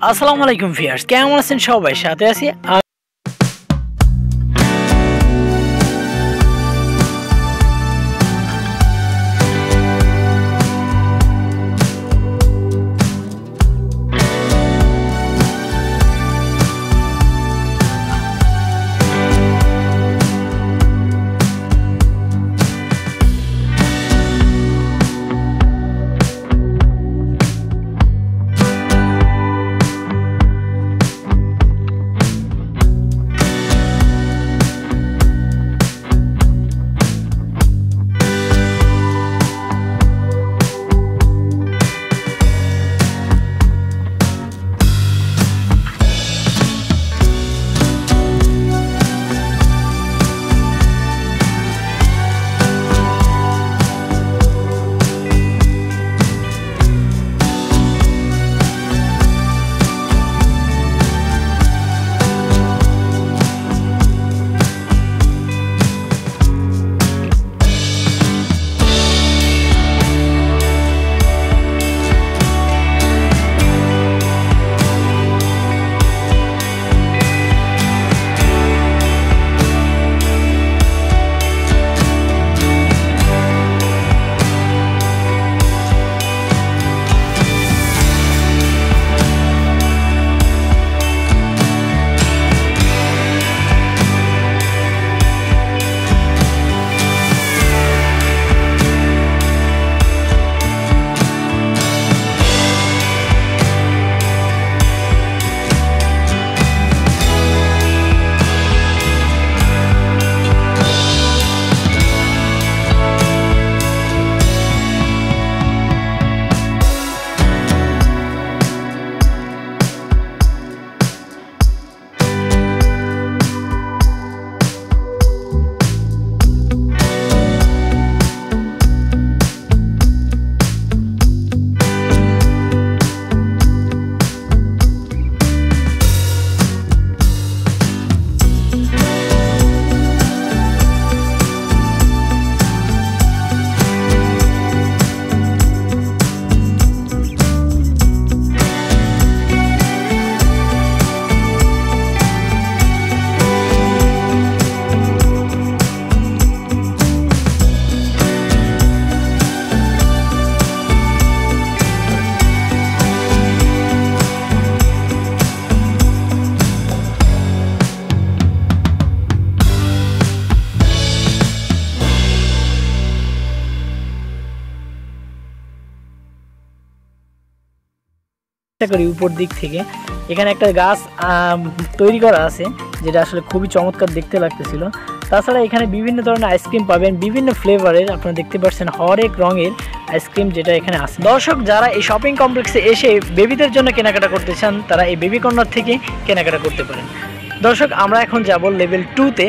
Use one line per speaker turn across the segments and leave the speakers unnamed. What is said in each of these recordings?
আসসালামু আলাইকুম ভিউয়ার্স, কেমন আছেন সবাই? সাথে আছি করি উপর দিক থেকে। এখানে একটা গাছ তৈরি করা আছে যেটা আসলে খুবই চমৎকার দেখতে লাগতেছিল। তাছাড়া এখানে বিভিন্ন ধরনের আইসক্রিম পাবেন, বিভিন্ন ফ্লেভারের, আপনারা দেখতে পাচ্ছেন হরেক রঙের আইসক্রিম যেটা এখানে আছে। দর্শক যারা এই শপিং কমপ্লেক্সে এসে বেবিদের জন্য কেনাকাটা করতে চান তারা এই বেবি কর্নার থেকে কেনাকাটা করতে পারেন। দর্শক আমরা এখন যাব লেভেল 2-তে।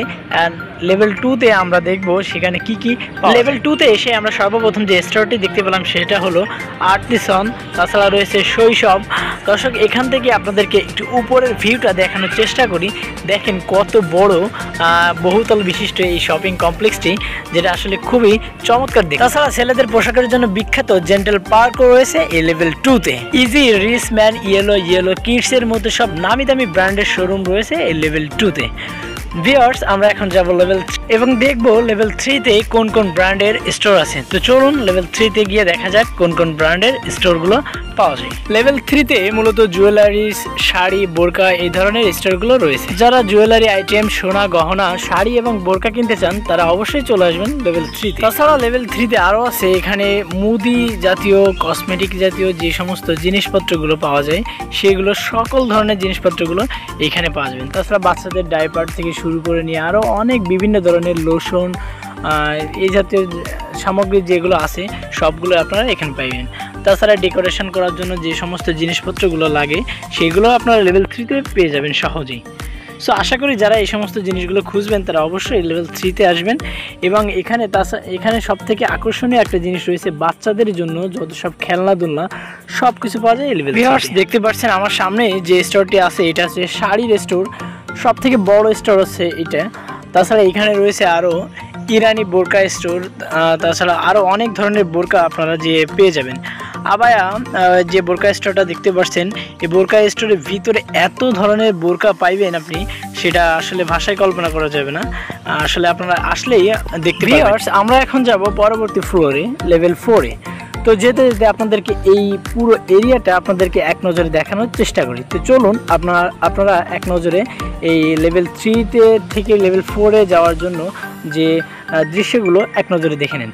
লেভেল 2-তে আমরা দেখব সেখানে কি কি। লেভেল 2-তে এসে আমরা সর্বপ্রথম যে স্টোরটি দেখতে পেলাম সেটা হলো আর্টিসান, তাছাড়া রয়েছে শৈশব। দর্শক এখান থেকে আপনাদেরকে একটু উপরের ভিউটা দেখানোর চেষ্টা করি। দেখেন কত বড় বহুতল বিশিষ্ট এই শপিং কমপ্লেক্সটি, যেটা আসলে খুবই চমৎকার দেখতে। তাছাড়া ছেলেদের পোশাকের জন্য বিখ্যাত জেন্টেল পার্কও রয়েছে এই লেভেল 2-তে। ইজি, রিচম্যান, ইয়েলো কিডসের মতো সব নামি দামি ব্র্যান্ডের শোরুম রয়েছে এই লেভেল 2-তে। ভিউয়ার্স আমরা এখন যাব লেভেল এবং দেখব লেভেল 3-তে কোন কোন ব্র্যান্ডের স্টোর আছে। তো চলুন লেভেল 3-তে গিয়ে দেখা যাক কোন কোন ব্র্যান্ডের স্টোরগুলো পাওয়া যায়। লেভেল 3-তে মূলত জুয়েলারিস, শাড়ি, বোরকা এই ধরনের স্টোরগুলো রয়েছে। যারা জুয়েলারি আইটেম, সোনা, গহনা, শাড়ি এবং বোরকা কিনতে চান তারা অবশ্যই চলে আসবেন লেভেল 3-তে। তাছাড়া লেভেল 3-তে আরও আছে এখানে মুদি জাতীয়, কসমেটিক জাতীয় যে সমস্ত জিনিসপত্রগুলো পাওয়া যায় সেগুলো, সকল ধরনের জিনিসপত্রগুলো এখানে পাওয়া যাবেন। তাছাড়া বাচ্চাদের ডাইপার থেকে শুরু করে নিয়ে আরও অনেক বিভিন্ন ধরনের লোশন, এই জাতীয় সামগ্রী যেগুলো আছে সবগুলো আপনারা এখানে পাইবেন। তাছাড়া ডেকোরেশন করার জন্য যে সমস্ত জিনিসপত্রগুলো লাগে সেগুলো আপনারা লেভেল 3-তে পেয়ে যাবেন সহজেই। সো আশা করি যারা এই সমস্ত জিনিসগুলো খুঁজবেন তারা অবশ্যই লেভেল 3-তে আসবেন। এবং এখানে সব থেকে আকর্ষণীয় একটা জিনিস রয়েছে বাচ্চাদের জন্য, যত সব খেলনাধুলনা সব কিছু পাওয়া যায় লেভেল 3-তে। দেখতে পাচ্ছেন আমার সামনে যে স্টোরটি আছে এটা হচ্ছে শাড়ির স্টোর, সব থেকে বড় স্টোর হচ্ছে এটা। তাছাড়া এখানে রয়েছে আরও ইরানি বোরকা স্টোর, তাছাড়া আরও অনেক ধরনের বোরকা আপনারা যে পেয়ে যাবেন। আবায়া যে বোরকা স্টোরটা দেখতে পাচ্ছেন, এই বোরকা স্টোরের ভিতরে এত ধরনের বোরকা পাইবেন আপনি, সেটা আসলে ভাষায় কল্পনা করা যাবে না। আসলে আপনারা আসলেই দেখতে পাবেন। আমরা এখন যাব পরবর্তী ফ্লোরে, লেভেল 4-এ। তো যেতে যেতে আপনাদেরকে এই পুরো এরিয়াটা আপনাদেরকে এক নজরে দেখানোর চেষ্টা করি। তো চলুন আপনারা এক নজরে এই লেভেল 3-তে থেকে লেভেল 4-এ যাওয়ার জন্য যে দৃশ্যগুলো এক নজরে দেখে নেন।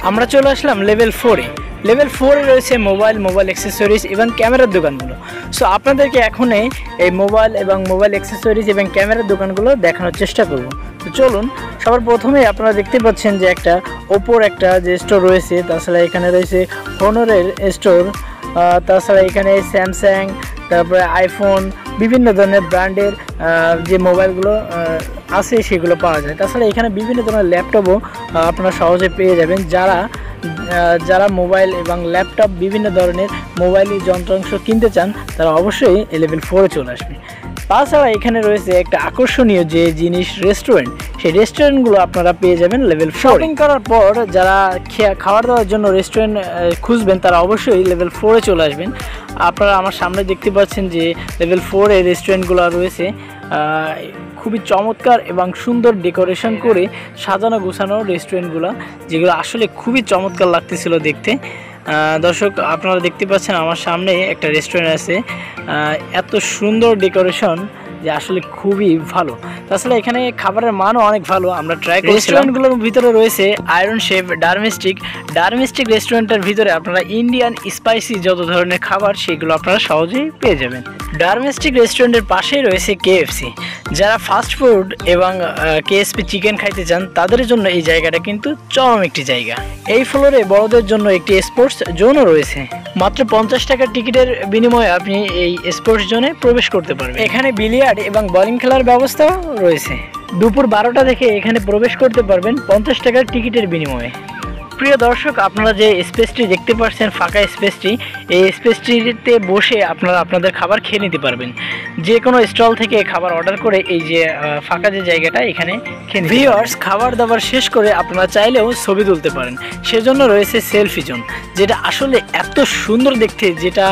আমরা চলে আসলাম লেভেল 4-এ। লেভেল 4-এ রয়েছে মোবাইল অ্যাক্সেসরিজ এবং ক্যামেরার দোকানগুলো। সো আপনাদেরকে এখন এই মোবাইল অ্যাক্সেসরিজ এবং ক্যামেরার দোকানগুলো দেখানোর চেষ্টা করব। তো চলুন, সবার প্রথমে আপনারা দেখতে পাচ্ছেন যে একটা ওপোর একটা যে স্টোর রয়েছে, তাছাড়া এখানে রয়েছে হনরের স্টোর, তাছাড়া এখানে স্যামসাং, তারপরে আইফোন, বিভিন্ন ধরনের ব্র্যান্ডের যে মোবাইলগুলো আছে সেগুলো পাওয়া যায়। তাছাড়া এখানে বিভিন্ন ধরনের ল্যাপটপও আপনারা সহজে পেয়ে যাবেন। যারা মোবাইল এবং ল্যাপটপ বিভিন্ন ধরনের মোবাইল যন্ত্রাংশ কিনতে চান, তারা অবশ্যই লেভেল 4-এ চলে আসবে। তাছাড়া এখানে রয়েছে একটা আকর্ষণীয় যে জিনিস, রেস্টুরেন্ট। সেই রেস্টুরেন্টগুলো আপনারা পেয়ে যাবেন লেভেল 4। শপিং করার পর যারা খাবার দাওয়ার জন্য রেস্টুরেন্ট খুঁজবেন, তারা অবশ্যই লেভেল 4-এ চলে আসবেন। আপনারা আমার সামনে দেখতে পাচ্ছেন যে লেভেল 4-এ রেস্টুরেন্টগুলো রয়েছে, খুবই চমৎকার এবং সুন্দর ডেকোরেশন করে সাজানো গোছানো রেস্টুরেন্টগুলো, যেগুলো আসলে খুবই চমৎকার লাগতেছিল দেখতে। দর্শক, আপনারা দেখতে পাচ্ছেন আমার সামনে একটা রেস্টুরেন্ট আছে, এত সুন্দর ডেকোরেশন যে আসলে খুবই ভালো। তাছাড়া এখানে খাবারের মানও অনেক ভালো, আমরা ট্রাই করি। রেস্টুরেন্টগুলোর ভিতরে রয়েছে আয়রন শেফ, ডারমিস্টিক রেস্টুরেন্টের ভিতরে আপনারা ইন্ডিয়ান স্পাইসি যত ধরনের খাবার সেগুলো আপনারা সহজেই পেয়ে যাবেন। ডারমিস্টিক রেস্টুরেন্টের পাশেই রয়েছে কেএফসি। যারা ফাস্ট ফুড এবং কেএসপি চিকেন খাইতে চান, তাদের জন্য এই জায়গাটা কিন্তু চরম একটি জায়গা। এই ফ্লোরে বড়দের জন্য একটি স্পোর্টস জোনও রয়েছে। মাত্র 50 টাকার টিকিটের বিনিময়ে আপনি এই স্পোর্টস জোনে প্রবেশ করতে পারবেন। এখানে বিলিয়ার্ড এবং বোলিং খেলার ব্যবস্থাও রয়েছে। দুপুর 12টা থেকে এখানে প্রবেশ করতে পারবেন 50 টাকার টিকিটের বিনিময়ে। প্রিয় দর্শক, আপনারা যে স্পেসটি দেখতে পাচ্ছেন, ফাঁকা স্পেসটি, এই স্পেসটিতে বসে আপনারা আপনাদের খাবার খেয়ে নিতে পারবেন। যে কোনো স্টল থেকে খাবার অর্ডার করে এই যে ফাঁকা যে জায়গাটা, এখানে খেয়ে ভিউয়ার্স, খাবার দাবার শেষ করে আপনারা চাইলেও ছবি তুলতে পারেন। সেজন্য রয়েছে সেলফি জোন, যেটা আসলে এত সুন্দর দেখতে, যেটা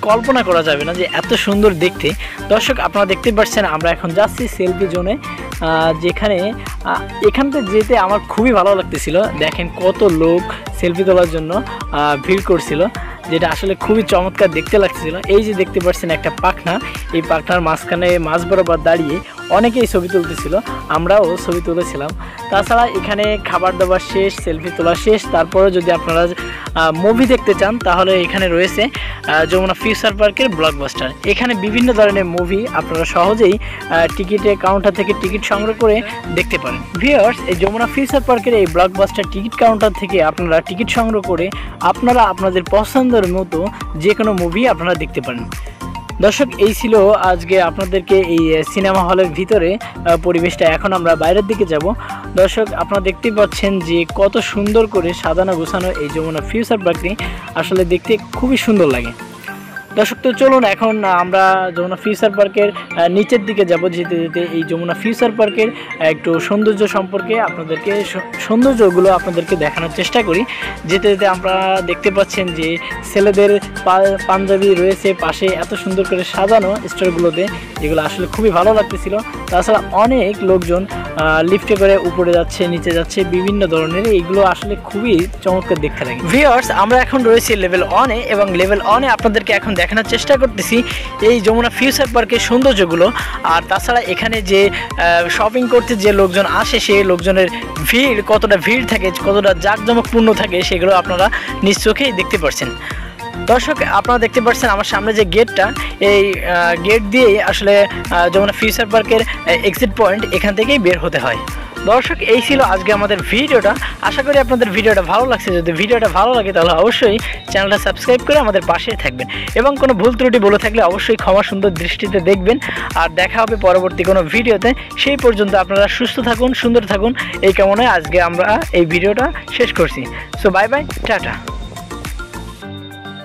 কল্পনা করা যাবে না যে এত সুন্দর দেখতে। দর্শক, আপনারা দেখতে পাচ্ছেন আমরা এখন যাচ্ছি সেলফি জোনে, যেখানে এখানতে যেতে আমার খুবই ভালো লাগতেছিল। দেখেন কত লোক সেলফি তোলার জন্য ভিড় করছিল, যেটা আসলে খুবই চমৎকার দেখতে লাগছিল। এই যে দেখতে পাচ্ছেন একটা পাখনা, এই পাখনার মাঝখানে মাঝ বরাবর দাঁড়িয়ে অনেকেই ছবি তুলতেছিল, আমরাও ছবি তুলেছিলাম। তাছাড়া এখানে খাবার দাবার শেষ, সেলফি তোলা শেষ। তারপরে যদি আপনারা মুভি দেখতে চান, তাহলে এখানে রয়েছে যমুনা ফিউচার পার্কের ব্লকবাস্টার। এখানে বিভিন্ন ধরনের মুভি আপনারা সহজেই টিকিটের কাউন্টার থেকে টিকিট সংগ্রহ করে দেখতে পারেন। ভিউয়ার্স, এই যমুনা ফিউচার পার্কের এই ব্লকবাস্টার টিকিট কাউন্টার থেকে আপনারা টিকিট সংগ্রহ করে আপনারা আপনাদের পছন্দের মতো যে কোনো মুভি আপনারা দেখতে পারেন। দর্শক, এই ছিল আজকে আপনাদেরকে এই সিনেমা হলের ভিতরে পরিবেশটা। এখন আমরা বাইরের দিকে যাব। দর্শক, আপনারা দেখতে পাচ্ছেন যে কত সুন্দর করে সাজানো গোছানো এই যমুনা ফিউচার পার্কটি, আসলে দেখতে খুবই সুন্দর লাগে। দর্শক, তো চলুন এখন আমরা যমুনা ফিউচার পার্কের নিচের দিকে যাব। যেতে যেতে এই যমুনা ফিউচার পার্কের একটু সৌন্দর্য সম্পর্কে সৌন্দর্যগুলো আপনাদেরকে দেখানোর চেষ্টা করি। যেতে যেতে আমরা দেখতে পাচ্ছেন যে ছেলেদের পাঞ্জাবি রয়েছে পাশে, এত সুন্দর করে সাজানো স্টোরগুলোতে, যেগুলো আসলে খুবই ভালো লাগতেছিল। তাছাড়া অনেক লোকজন লিফটে করে উপরে যাচ্ছে, নিচে যাচ্ছে, বিভিন্ন ধরনের, এইগুলো আসলে খুবই চমৎকার দেখতে লাগে। ভিউয়ার্স, আমরা এখন রয়েছি লেভেল 1-এ এবং লেভেল 1-এ আপনাদেরকে এখন দেখানোর চেষ্টা করতেছি এই যমুনা ফিউচার পার্কের সৌন্দর্যগুলো। আর তাছাড়া এখানে যে শপিং করতে যে লোকজন আসে, সেই লোকজনের ভিড়, কতটা ভিড় থাকে, কতটা জাঁকজমকপূর্ণ থাকে, সেগুলো আপনারা নিজ চোখেই দেখতে পাচ্ছেন। দর্শক, আপনারা দেখতে পাচ্ছেন আমার সামনে যে গেটটা, এই গেট দিয়েই আসলে যমুনা ফিউচার পার্কের এক্সিট পয়েন্ট, এখান থেকেই বের হতে হয়। দর্শক এই ছিল আজকে আমাদের ভিডিওটা। আশা করি আপনাদের ভিডিওটা ভালো লাগছে। যদি ভিডিওটা ভালো লাগে তাহলে অবশ্যই চ্যানেলটা সাবস্ক্রাইব করে আমাদের পাশে থাকবেন এবং কোনো ভুল ত্রুটি বলে থাকলে অবশ্যই ক্ষমা সুন্দর দৃষ্টিতে দেখবেন। আর দেখা হবে পরবর্তী কোনো ভিডিওতে। সেই পর্যন্ত আপনারা সুস্থ থাকুন, সুন্দর থাকুন, এই কামনায় আজকে আমরা এই ভিডিওটা শেষ করছি। So bye bye, tata.